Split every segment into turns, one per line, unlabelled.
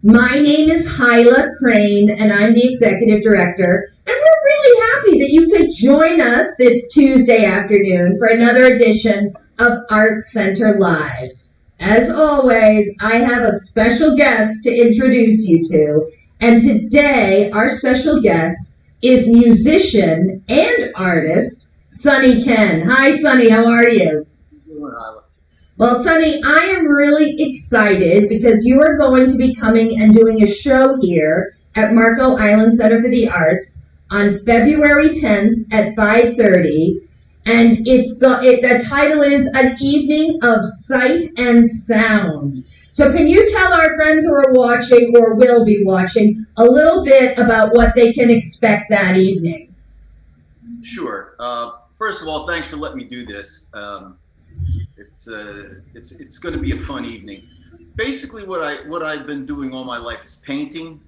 My name is Hyla Crane, and I'm the Executive Director. And we're really happy that you could join us this Tuesday afternoon for another edition of Arts Center Live. As always, I have a special guest to introduce you to. And today, our special guest is musician and artist, Sonny Kenn. Hi, Sonny. How are you? Well, Sonny, I am really excited because you are going to be coming and doing a show here at Marco Island Center for the Arts on February 10th at 5:30. And the title is An Evening of Sight and Sound. So can you tell our friends who are watching or will be watching a little bit about what they can expect that evening?
Sure. First of all, thanks for letting me do this. It's going to be a fun evening. Basically, what I've been doing all my life is painting,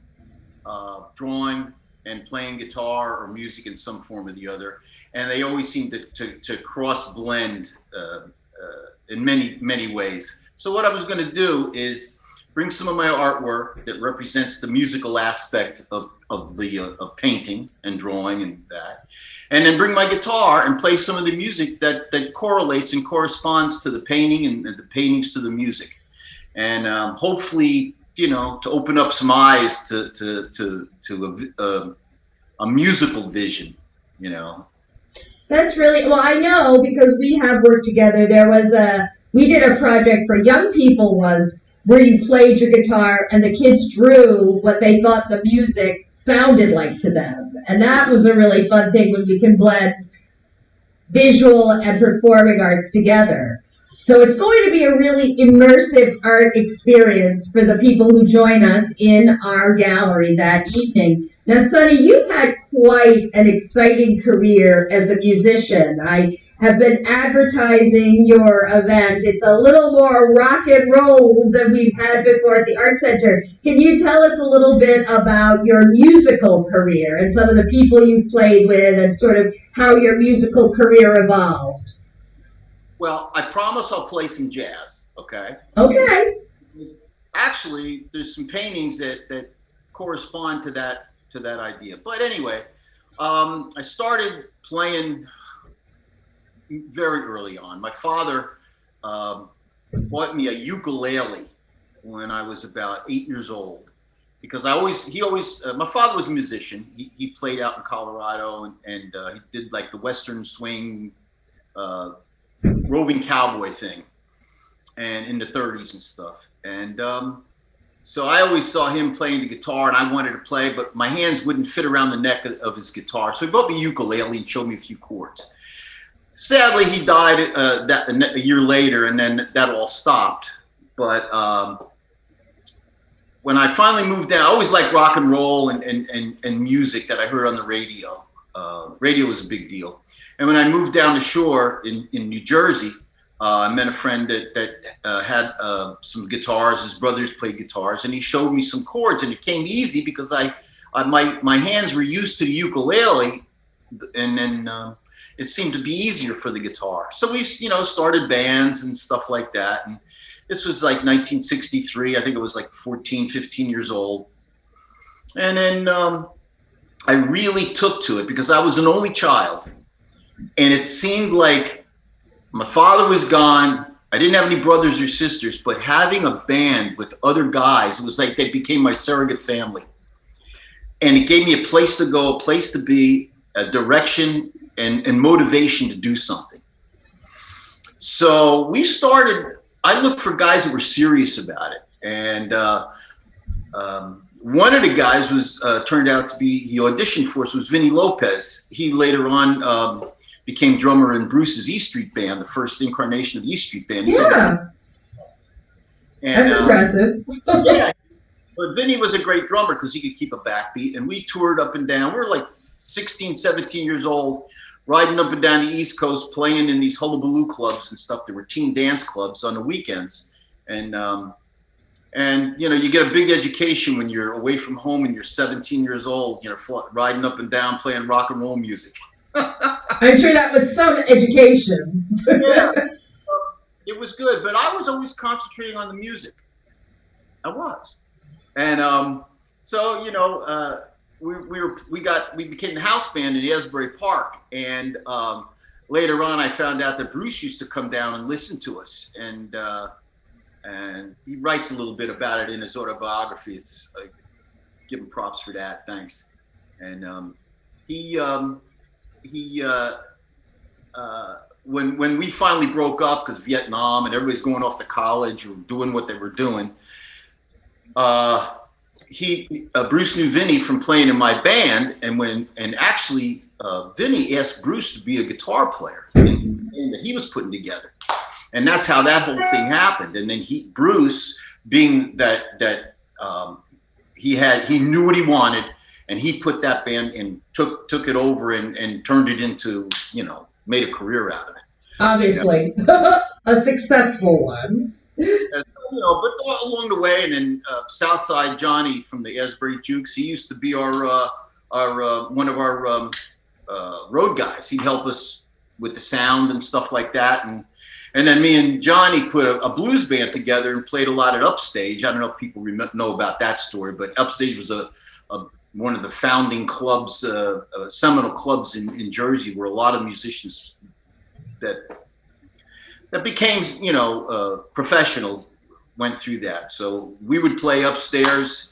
drawing, and playing guitar or music in some form or the other. And they always seem to cross blend in many ways. So what I was going to do is bring some of my artwork that represents the musical aspect of painting and drawing and that, and then bring my guitar and play some of the music that correlates and corresponds to the painting and the paintings to the music, and hopefully, to open up some eyes to a musical vision,
That's really, well, I know because we have worked together. We did a project for young people once where you played your guitar and the kids drew what they thought the music sounded like to them. And that was a really fun thing when we can blend visual and performing arts together. So it's going to be a really immersive art experience for the people who join us in our gallery that evening. Now, Sonny, you've had quite an exciting career as a musician. I have been advertising your event. It's a little more rock and roll than we've had before at the Art Center. Can you tell us a little bit about your musical career and some of the people you've played with and sort of how your musical career evolved?
Well, I promise I'll play some jazz, okay?
Okay.
Actually, there's some paintings that correspond to that idea. But anyway, I started playing very early on. My father bought me a ukulele when I was about 8 years old, because my father was a musician. He played out in Colorado and he did like the Western swing, roving cowboy thing, and in the 30s and stuff. And so I always saw him playing the guitar, and I wanted to play, but my hands wouldn't fit around the neck of his guitar. So he bought me a ukulele and showed me a few chords. Sadly, he died a year later, and then that all stopped. But when I finally moved down, I always liked rock and roll and music that I heard on the radio. Radio was a big deal. And when I moved down the shore in New Jersey, I met a friend that had some guitars. His brothers played guitars, and he showed me some chords, and it came easy because my hands were used to the ukulele, and then it seemed to be easier for the guitar. So we, started bands and stuff like that. And this was like 1963. I think it was like 14, 15 years old. And then I really took to it because I was an only child, and it seemed like my father was gone. I didn't have any brothers or sisters, but having a band with other guys, it was like they became my surrogate family. And it gave me a place to go, a place to be, a direction and motivation to do something. So I looked for guys that were serious about it. And one of the guys turned out to be, he auditioned for us, was Vinny Lopez. He later on became drummer in Bruce's E Street Band, the first incarnation of the E Street Band.
Yeah. That's impressive.
Yeah. But Vinny was a great drummer because he could keep a backbeat, and we toured up and down. We were like 16, 17 years old, riding up and down the East Coast, playing in these hullabaloo clubs and stuff. There were teen dance clubs on the weekends. And you get a big education when you're away from home and you're 17 years old, riding up and down, playing rock and roll music.
I'm sure that was some education.
Yeah, it was good, but I was always concentrating on the music. I was. And so we became the house band in Asbury Park, and later on I found out that Bruce used to come down and listen to us, and he writes a little bit about it in his autobiography. It's give him props for that, thanks. And he when we finally broke up because of Vietnam and everybody's going off to college or doing what they were doing, Bruce knew Vinny from playing in my band, and actually Vinny asked Bruce to be a guitar player in the band that he was putting together, and that's how that whole thing happened. And then Bruce, being that he knew what he wanted, and he put that band and took it over and turned it into, made a career out of it.
Obviously, a successful one.
But along the way, and then Southside Johnny from the Asbury Jukes, he used to be our one of our road guys. He'd help us with the sound and stuff like that, and then me and Johnny put a blues band together and played a lot at Upstage. I don't know if people know about that story, but Upstage was one of the founding clubs, seminal clubs in Jersey, where a lot of musicians that became professional went through that. So we would play upstairs.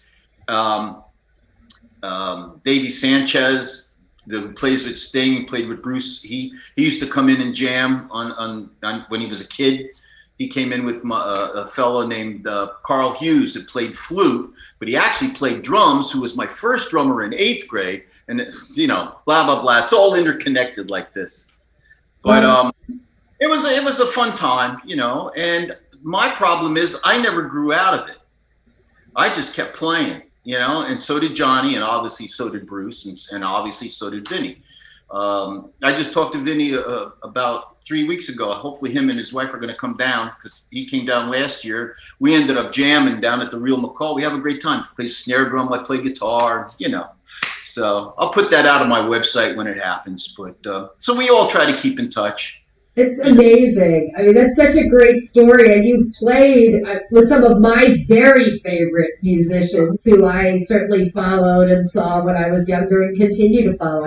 Davey Sanchez, that plays with Sting, played with Bruce. He used to come in and jam on when he was a kid. He came in with a fellow named Carl Hughes that played flute, but he actually played drums, who was my first drummer in 8th grade. And blah blah blah. It's all interconnected like this. But it was a fun time, and my problem is I never grew out of it. I just kept playing, and so did Johnny, and obviously so did Bruce, and obviously so did Vinny. I just talked to Vinny about 3 weeks ago. Hopefully him and his wife are going to come down, because he came down last year. We ended up jamming down at the Real McCall. We have a great time. He plays snare drum, I play guitar, So I'll put that out on my website when it happens. But so we all try to keep in touch.
It's amazing. I mean, that's such a great story. And you've played with some of my very favorite musicians, who I certainly followed and saw when I was younger and continue to follow.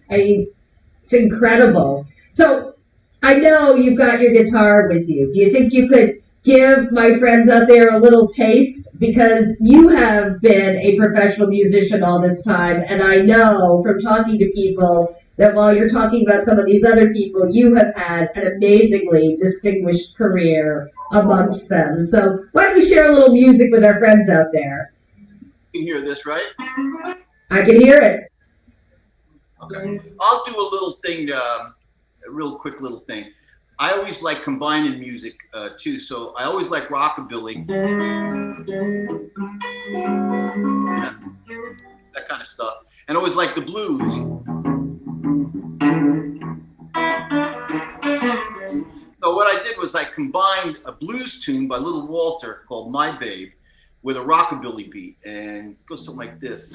It's incredible. So I know you've got your guitar with you. Do you think you could give my friends out there a little taste? Because you have been a professional musician all this time, and I know from talking to people that while you're talking about some of these other people, you have had an amazingly distinguished career amongst them. So why don't we share a little music with our friends out there?
You can hear this, right?
I can hear it.
Okay. I'll do a little thing, a real quick little thing. I always like combining music too. So I always like rockabilly, that kind of stuff. And I always like the blues. So what I did was I combined a blues tune by Little Walter called My Babe with a rockabilly beat, and it goes something like this.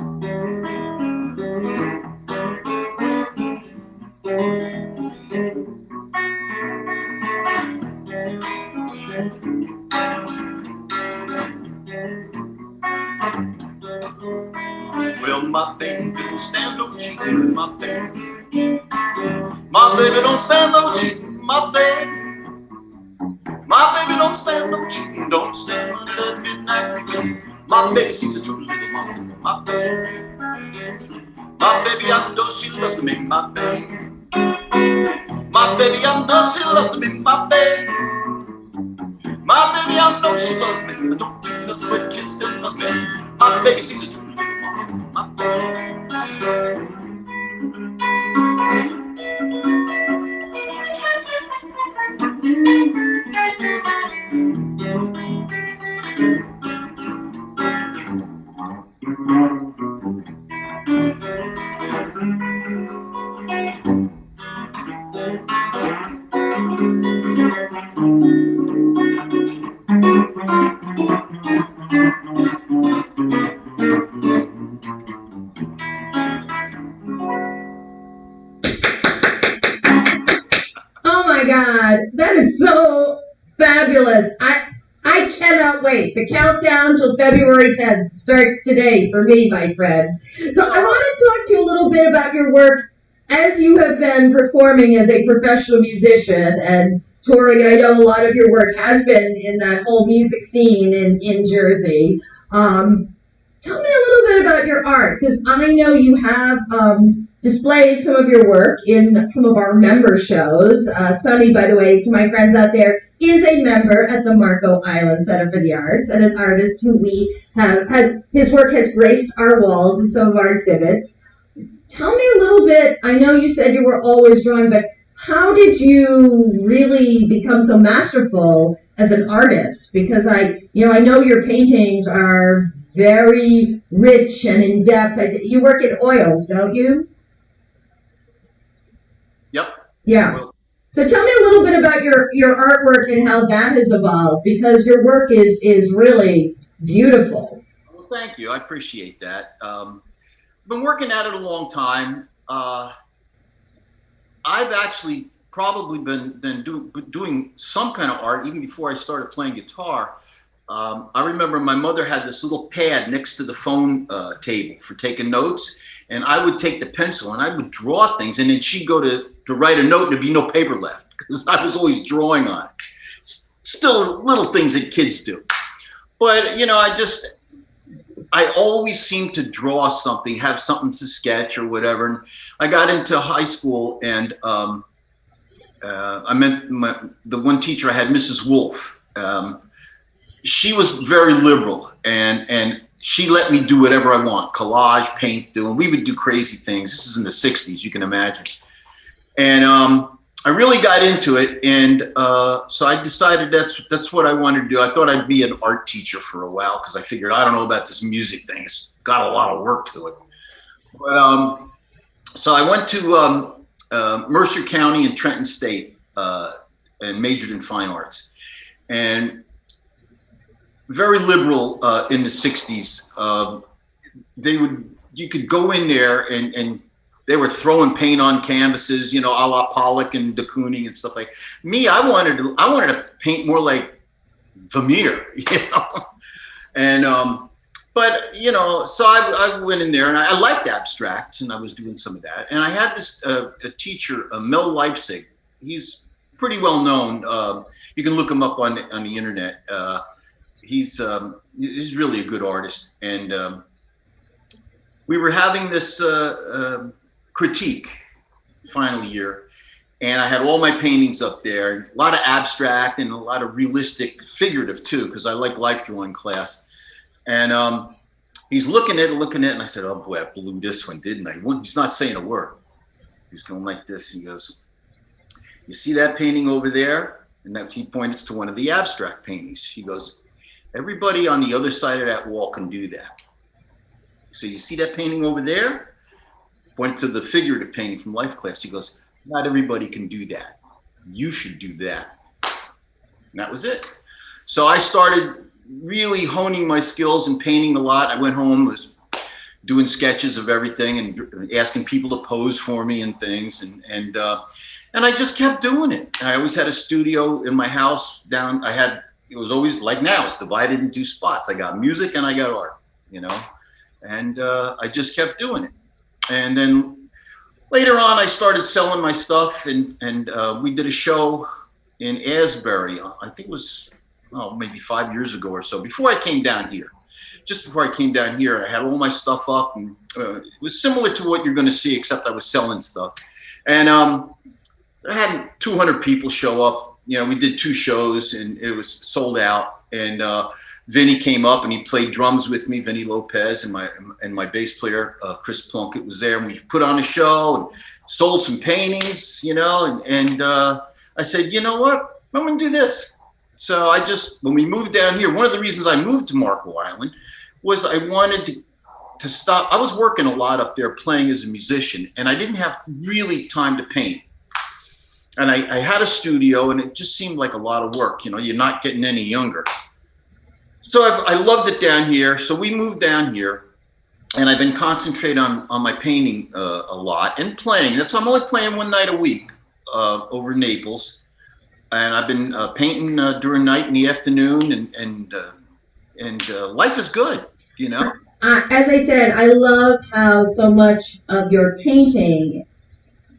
Well, my baby don't stand no cheating, my baby. My baby don't stand no cheating, my baby. My baby don't stand no cheating, don't stand under midnight beating. My baby, she's a true little mama, my baby. My baby, I know she loves me, my baby. My baby, I know she loves me, my baby. My baby, I know she loves me. I don't do nothing but kiss and love me. My baby, she's a true little mama, my baby.
February 10th starts today for me, my friend. So I want to talk to you a little bit about your work as you have been performing as a professional musician and touring. And I know a lot of your work has been in that whole music scene in Jersey. Tell me a little bit about your art, because I know you have displayed some of your work in some of our member shows. Sonny, by the way, to my friends out there, is a member at the Marco Island Center for the Arts and an artist who his work has graced our walls in some of our exhibits. Tell me a little bit, I know you said you were always drawing, but how did you really become so masterful as an artist? Because I know your paintings are very rich and in depth. You work in oils, don't you?
Yep.
Yeah. So tell me a little bit about your artwork and how that has evolved, because your work is really beautiful.
Well, thank you. I appreciate that. I've been working at it a long time. I've actually probably been doing some kind of art even before I started playing guitar. I remember my mother had this little pad next to the phone table for taking notes, and I would take the pencil and I would draw things, and then she'd go to write a note and there'd be no paper left because I was always drawing on it. Still little things that kids do. But, I always seem to draw something, have something to sketch or whatever. And I got into high school, and I met the one teacher I had, Mrs. Wolf. She was very liberal, and she let me do whatever I want, collage, paint, and we would do crazy things. This is in the 60s, you can imagine. And I really got into it, and so I decided that's what I wanted to do. I thought I'd be an art teacher for a while because I figured, I don't know about this music thing. It's got a lot of work to it. But so I went to Mercer County in Trenton State and majored in fine arts. And very liberal in the 60s. You could go in there and they were throwing paint on canvases, a la Pollock and de Kooning and stuff like that. Me, I wanted to paint more like Vermeer, And but so I went in there, and I liked abstract, and I was doing some of that. And I had this a teacher, Mel Leipzig. He's pretty well known. You can look him up on the internet. He's really a good artist, and we were having this critique final year, and I had all my paintings up there, a lot of abstract and a lot of realistic, figurative too, because I like life drawing class. And he's looking at it, and I said, "Oh boy, I blew this one, didn't I?" He's not saying a word. He's going like this. He goes, "You see that painting over there?" And that he pointed to one of the abstract paintings. He goes, "Everybody on the other side of that wall can do that. So you see that painting over there?" Went to the figurative painting from life class. He goes, "Not everybody can do that. You should do that." And that was it. So I started really honing my skills and painting a lot. I went home, was doing sketches of everything and asking people to pose for me and things. And I just kept doing it. I always had a studio in my house down. It was always like now, it's divided in two spots. I got music and I got art, and I just kept doing it. And then later on, I started selling my stuff, and we did a show in Asbury. I think it was maybe 5 years ago or so, before I came down here. Just before I came down here, I had all my stuff up, and it was similar to what you're going to see, except I was selling stuff. And I had 200 people show up. We did 2 shows, and it was sold out. And Vinny came up and he played drums with me, Vinny Lopez, and my bass player, Chris Plunkett, was there. And we put on a show and sold some paintings, and I said, "You know what? I'm going to do this." So when we moved down here, one of the reasons I moved to Marco Island was I wanted to stop. I was working a lot up there playing as a musician, and I didn't have really time to paint. And I had a studio, and it just seemed like a lot of work. You're not getting any younger. So I loved it down here. So we moved down here, and I've been concentrating on my painting a lot and playing. That's why I'm only playing one night a week over in Naples. And I've been painting during night in the afternoon and life is good, you know.
As I said, I love how so much of your painting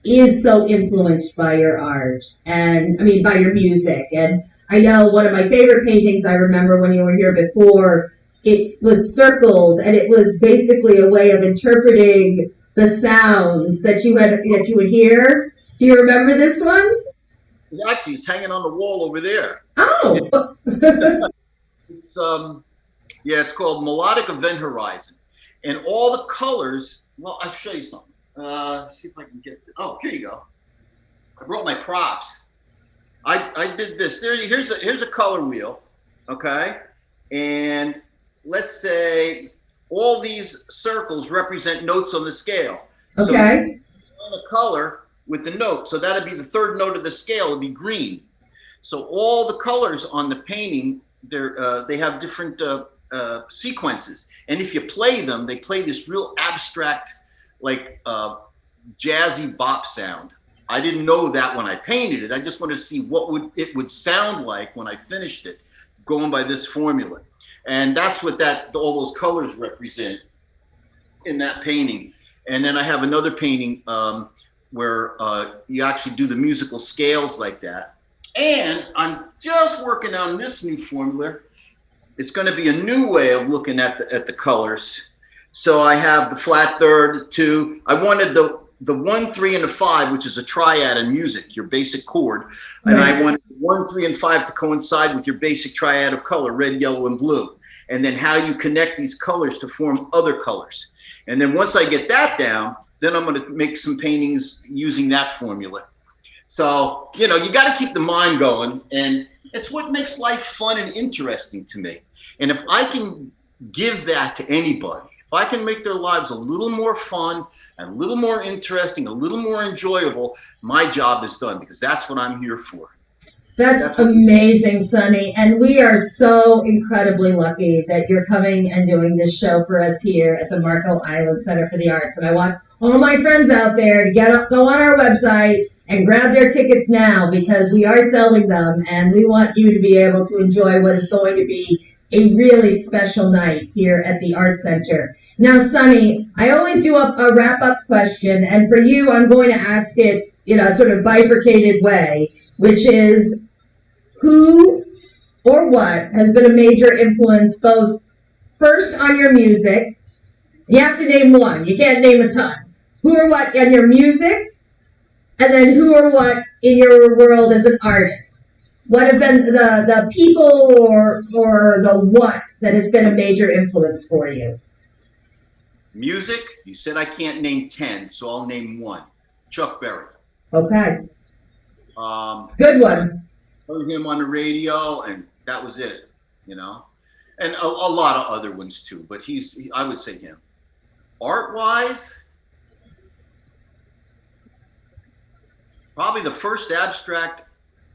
is so influenced by your art and I mean by your music. And I know one of my favorite paintings I remember when you were here before, it was circles and it was basically a way of interpreting the sounds that you would hear. Do you remember this one?
Actually, it's hanging on the wall over there.
Oh.
It's yeah, it's called Melodic Event Horizon, and all the colors. Well, I'll show you something. See if I can get. Oh, here you go. I brought my props. I did this. Here's a color wheel, okay, and let's say all these circles represent notes on the scale.
Okay.
So a color with the note, so that'd be the third note of the scale. It'd be green. So all the colors on the painting, they have different sequences, and if you play them, they play this real abstract, like jazzy bop sound. I didn't know that when I painted it. I just wanted to see what it would sound like when I finished it, going by this formula. And that's what all those colors represent in that painting. And then I have another painting where you actually do the musical scales like that. And I'm just working on this new formula. It's going to be a new way of looking at the colors. So I have the flat third, the two. I wanted the 1, 3, and the 5, which is a triad in music, your basic chord. And I wanted 1, 3, and 5 to coincide with your basic triad of color, red, yellow, and blue. And then how you connect these colors to form other colors. And then once I get that down, then I'm going to make some paintings using that formula. So, you know, you got to keep the mind going. And it's what makes life fun and interesting to me. And if I can give that to anybody, if I can make their lives a little more fun and a little more interesting, a little more enjoyable, my job is done, because that's what I'm here for.
That's amazing, Sonny. And we are so incredibly lucky that you're coming and doing this show for us here at the Marco Island Center for the Arts. And I want all my friends out there to go on our website and grab their tickets now, because we are selling them and we want you to be able to enjoy what is going to be a really special night here at the Art Center. Now, Sonny, I always do a wrap-up question, and for you, I'm going to ask it in a sort of bifurcated way, which is, who or what has been a major influence both first on your music? You have to name one. You can't name a ton. Who or what in your music? And then who or what in your world as an artist? What have been the people or the what that has been a major influence for you?
Music, you said I can't name 10, so I'll name one. Chuck Berry.
Okay. Good one.
Heard him on the radio, and that was it, you know. And a lot of other ones too, but I would say him. Art-wise, probably the first abstract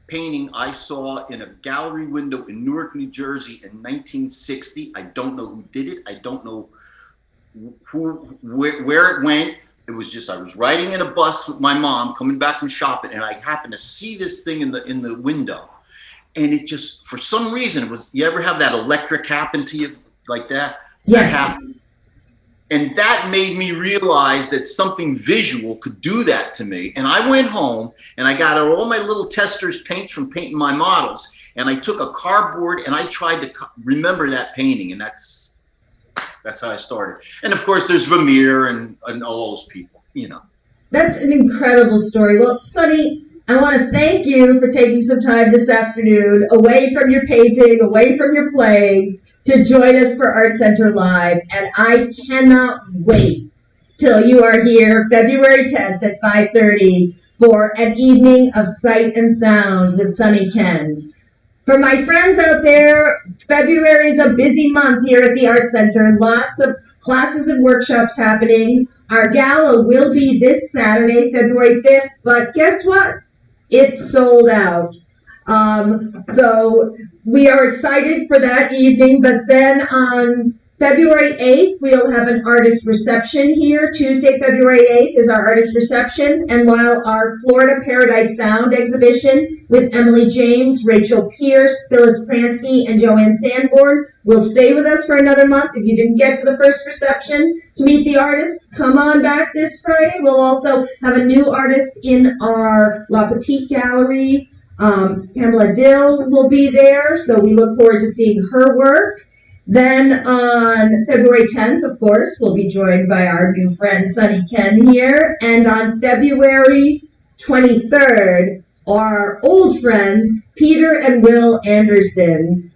painting I saw in a gallery window in Newark, New Jersey in 1960. I don't know who did it. I don't know where it went. It was just, I was riding in a bus with my mom coming back from shopping, and I happened to see this thing in the window. And it just, for some reason, it was, you ever have that electric happen to you like that?
Yes.
That happened. And that made me realize that something visual could do that to me. And I went home and I got out all my little tester's paints from painting my models. And I took a cardboard and I tried to remember that painting. And that's how I started. And of course, there's Vermeer and all those people, you know.
That's an incredible story. Well, Sonny, I want to thank you for taking some time this afternoon away from your painting, away from your playing, to join us for Art Center Live. And I cannot wait till you are here February 10th at 5:30 for an evening of sight and sound with Sonny Kenn. For my friends out there, February is a busy month here at the Art Center. Lots of classes and workshops happening. Our gala will be this Saturday, February 5th, but guess what? It's sold out. So we are excited for that evening, but then on February 8th, we'll have an artist reception here. Tuesday, February 8th is our artist reception. And while our Florida Paradise Found exhibition with Emily James, Rachel Pierce, Phyllis Pransky, and Joanne Sanborn will stay with us for another month. If you didn't get to the first reception to meet the artists, come on back this Friday. We'll also have a new artist in our La Petite Gallery. Pamela Dill will be there, so we look forward to seeing her work. Then on February 10th, of course, we'll be joined by our new friend Sonny Kenn here. And on February 23rd, our old friends Peter and Will Anderson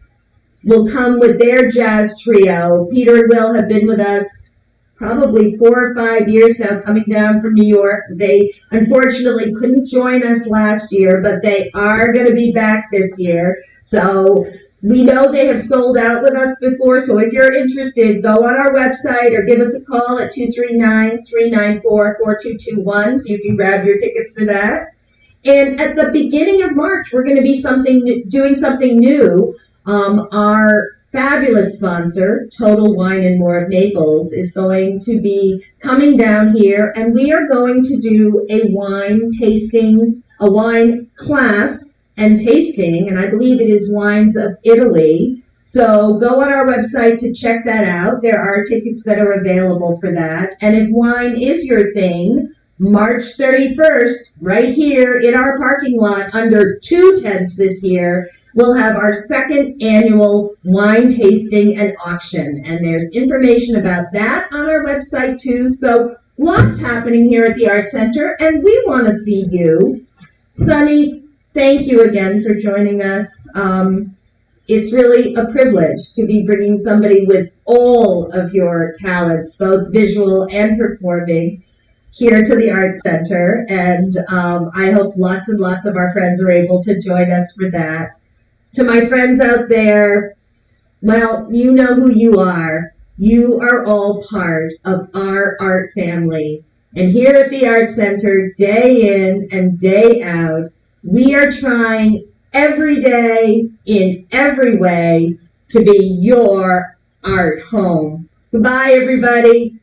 will come with their jazz trio. Peter and Will have been with us probably 4 or 5 years now, coming down from New York. They unfortunately couldn't join us last year, but they are going to be back this year. So we know they have sold out with us before, so if you're interested, go on our website or give us a call at 239-394-4221 so you can grab your tickets for that. And at the beginning of March, we're going to be doing something new. Our fabulous sponsor, Total Wine and More of Naples, is going to be coming down here, and we are going to do a wine class and tasting, and I believe it is wines of Italy. So go on our website to check that out. There are tickets that are available for that. And if wine is your thing, March 31st, right here in our parking lot under 2 tents this year, we'll have our second annual wine tasting and auction. And there's information about that on our website too. So lots happening here at the Art Center, and we want to see you. Sonny, thank you again for joining us. It's really a privilege to be bringing somebody with all of your talents, both visual and performing, here to the Art Center. And I hope lots and lots of our friends are able to join us for that. To my friends out there, well, you know who you are. You are all part of our art family. And here at the Art Center, day in and day out, we are trying every day, in every way, to be your art home. Goodbye, everybody.